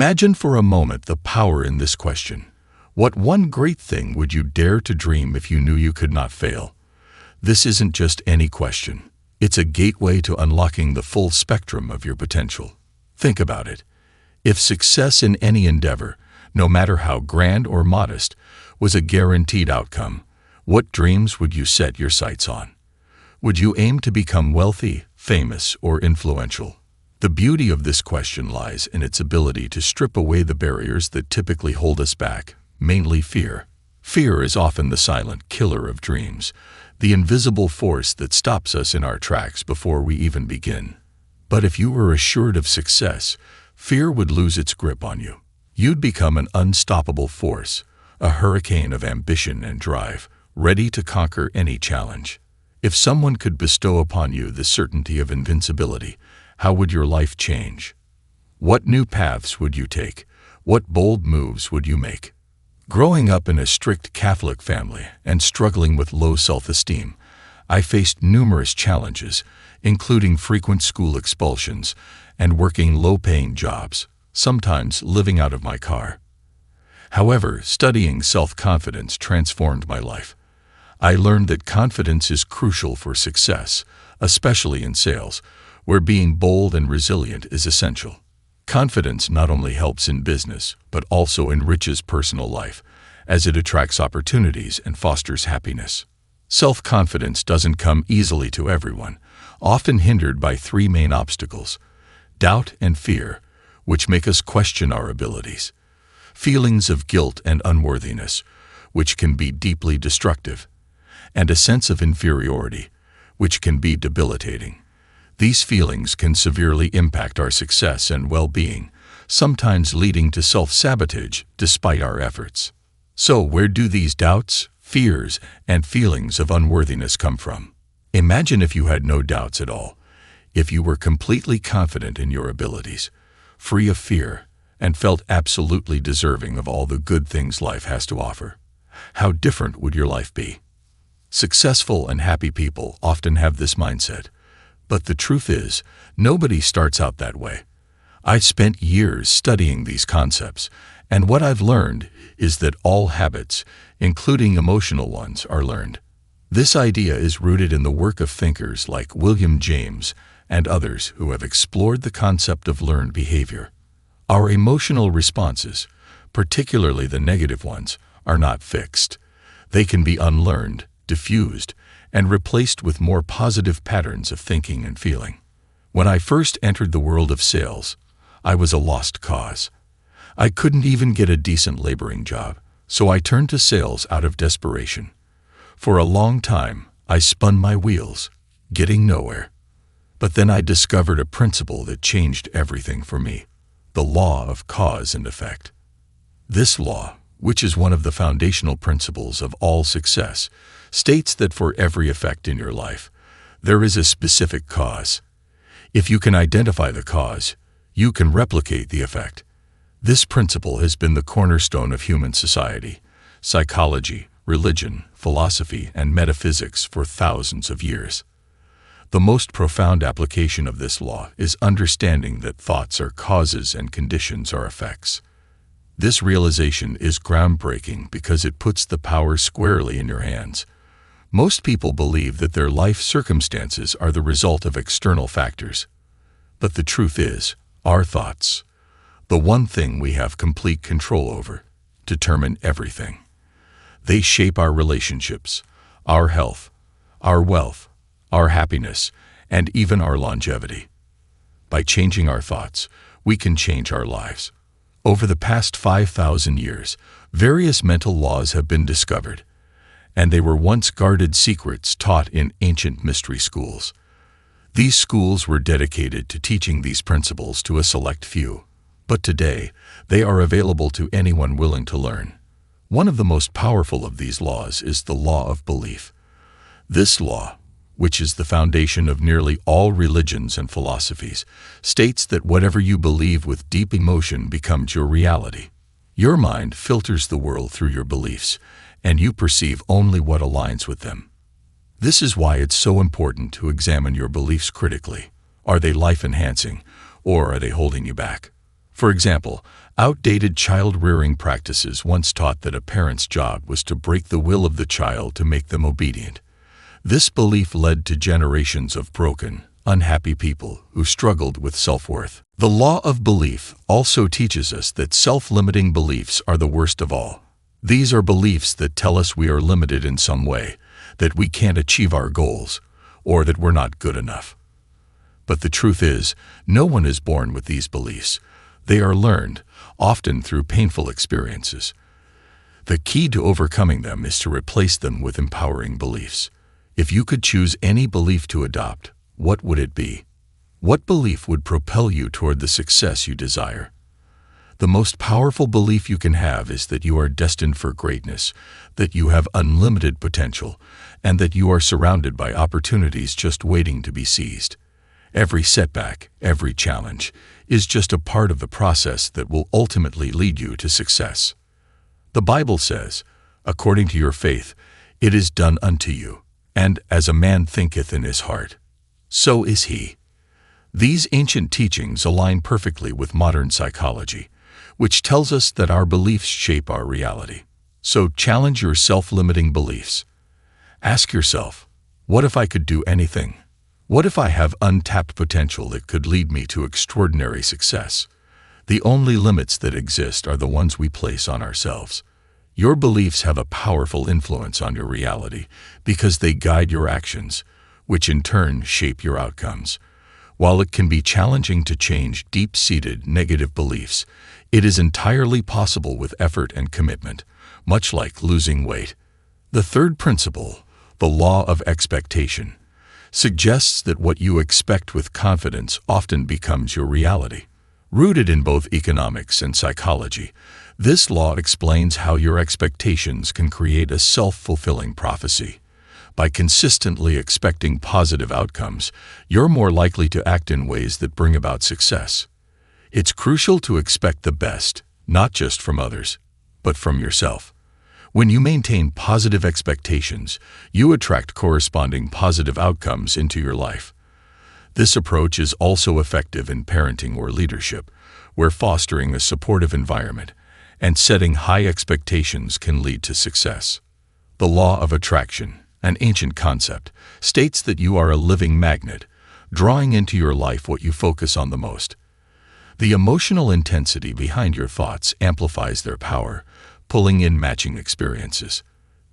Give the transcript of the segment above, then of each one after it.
Imagine for a moment the power in this question. What one great thing would you dare to dream if you knew you could not fail? This isn't just any question. It's a gateway to unlocking the full spectrum of your potential. Think about it. If success in any endeavor, no matter how grand or modest, was a guaranteed outcome, what dreams would you set your sights on? Would you aim to become wealthy, famous, or influential? The beauty of this question lies in its ability to strip away the barriers that typically hold us back, mainly fear. Fear is often the silent killer of dreams, the invisible force that stops us in our tracks before we even begin. But if you were assured of success, fear would lose its grip on you. You'd become an unstoppable force, a hurricane of ambition and drive, ready to conquer any challenge. If someone could bestow upon you the certainty of invincibility, how would your life change? What new paths would you take? What bold moves would you make? Growing up in a strict Catholic family and struggling with low self-esteem, I faced numerous challenges, including frequent school expulsions and working low-paying jobs, sometimes living out of my car. However, studying self-confidence transformed my life. I learned that confidence is crucial for success, especially in sales, where being bold and resilient is essential. Confidence not only helps in business, but also enriches personal life, as it attracts opportunities and fosters happiness. Self-confidence doesn't come easily to everyone, often hindered by three main obstacles: doubt and fear, which make us question our abilities; feelings of guilt and unworthiness, which can be deeply destructive; and a sense of inferiority, which can be debilitating. These feelings can severely impact our success and well-being, sometimes leading to self-sabotage despite our efforts. So, where do these doubts, fears, and feelings of unworthiness come from? Imagine if you had no doubts at all, if you were completely confident in your abilities, free of fear, and felt absolutely deserving of all the good things life has to offer. How different would your life be? Successful and happy people often have this mindset. But the truth is, nobody starts out that way. I spent years studying these concepts, and what I've learned is that all habits, including emotional ones, are learned. This idea is rooted in the work of thinkers like William James and others who have explored the concept of learned behavior. Our emotional responses, particularly the negative ones, are not fixed. They can be unlearned, diffused, and replaced with more positive patterns of thinking and feeling. When I first entered the world of sales, I was a lost cause. I couldn't even get a decent laboring job, so I turned to sales out of desperation. For a long time, I spun my wheels, getting nowhere. But then I discovered a principle that changed everything for me: the law of cause and effect. This law, which is one of the foundational principles of all success, states that for every effect in your life, there is a specific cause. If you can identify the cause, you can replicate the effect. This principle has been the cornerstone of human society, psychology, religion, philosophy, and metaphysics for thousands of years. The most profound application of this law is understanding that thoughts are causes and conditions are effects. This realization is groundbreaking because it puts the power squarely in your hands. Most people believe that their life circumstances are the result of external factors. But the truth is, our thoughts, the one thing we have complete control over, determine everything. They shape our relationships, our health, our wealth, our happiness, and even our longevity. By changing our thoughts, we can change our lives. Over the past 5,000 years, various mental laws have been discovered, and they were once guarded secrets taught in ancient mystery schools. These schools were dedicated to teaching these principles to a select few, but today they are available to anyone willing to learn. One of the most powerful of these laws is the law of belief. This law, which is the foundation of nearly all religions and philosophies, states that whatever you believe with deep emotion becomes your reality. Your mind filters the world through your beliefs, and you perceive only what aligns with them. This is why it's so important to examine your beliefs critically. Are they life-enhancing, or are they holding you back? For example, outdated child-rearing practices once taught that a parent's job was to break the will of the child to make them obedient. This belief led to generations of broken, unhappy people who struggled with self-worth. The law of belief also teaches us that self-limiting beliefs are the worst of all. These are beliefs that tell us we are limited in some way, that we can't achieve our goals, or that we're not good enough. But the truth is, no one is born with these beliefs. They are learned, often through painful experiences. The key to overcoming them is to replace them with empowering beliefs. If you could choose any belief to adopt, what would it be? What belief would propel you toward the success you desire? The most powerful belief you can have is that you are destined for greatness, that you have unlimited potential, and that you are surrounded by opportunities just waiting to be seized. Every setback, every challenge, is just a part of the process that will ultimately lead you to success. The Bible says, "According to your faith, it is done unto you, and as a man thinketh in his heart, so is he." These ancient teachings align perfectly with modern psychology, which tells us that our beliefs shape our reality. So challenge your self-limiting beliefs. Ask yourself, what if I could do anything? What if I have untapped potential that could lead me to extraordinary success? The only limits that exist are the ones we place on ourselves. Your beliefs have a powerful influence on your reality because they guide your actions, which in turn shape your outcomes. While it can be challenging to change deep-seated negative beliefs, it is entirely possible with effort and commitment, much like losing weight. The third principle, the law of expectation, suggests that what you expect with confidence often becomes your reality. Rooted in both economics and psychology, this law explains how your expectations can create a self-fulfilling prophecy. By consistently expecting positive outcomes, you're more likely to act in ways that bring about success. It's crucial to expect the best, not just from others, but from yourself. When you maintain positive expectations, you attract corresponding positive outcomes into your life. This approach is also effective in parenting or leadership, where fostering a supportive environment and setting high expectations can lead to success. The law of attraction, an ancient concept, states that you are a living magnet, drawing into your life what you focus on the most. The emotional intensity behind your thoughts amplifies their power, pulling in matching experiences.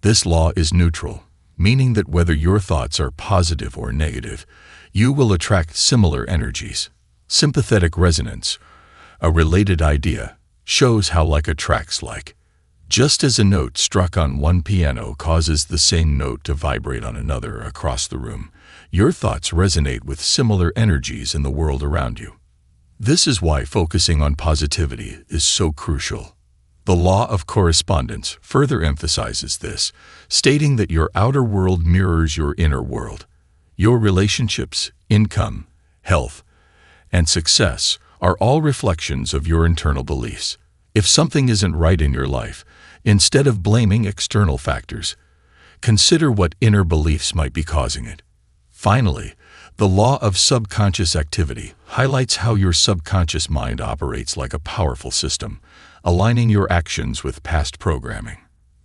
This law is neutral, meaning that whether your thoughts are positive or negative, you will attract similar energies. Sympathetic resonance, a related idea, shows how like attracts like. Just as a note struck on one piano causes the same note to vibrate on another across the room, your thoughts resonate with similar energies in the world around you. This is why focusing on positivity is so crucial. The law of correspondence further emphasizes this, stating that your outer world mirrors your inner world. Your relationships, income, health, and success are all reflections of your internal beliefs. If something isn't right in your life, instead of blaming external factors, consider what inner beliefs might be causing it. Finally, the law of subconscious activity highlights how your subconscious mind operates like a powerful system, aligning your actions with past programming.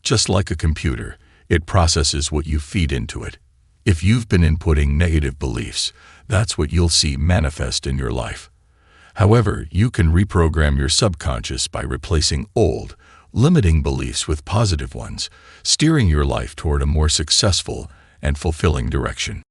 Just like a computer, it processes what you feed into it. If you've been inputting negative beliefs, that's what you'll see manifest in your life. However, you can reprogram your subconscious by replacing old, limiting beliefs with positive ones, steering your life toward a more successful and fulfilling direction.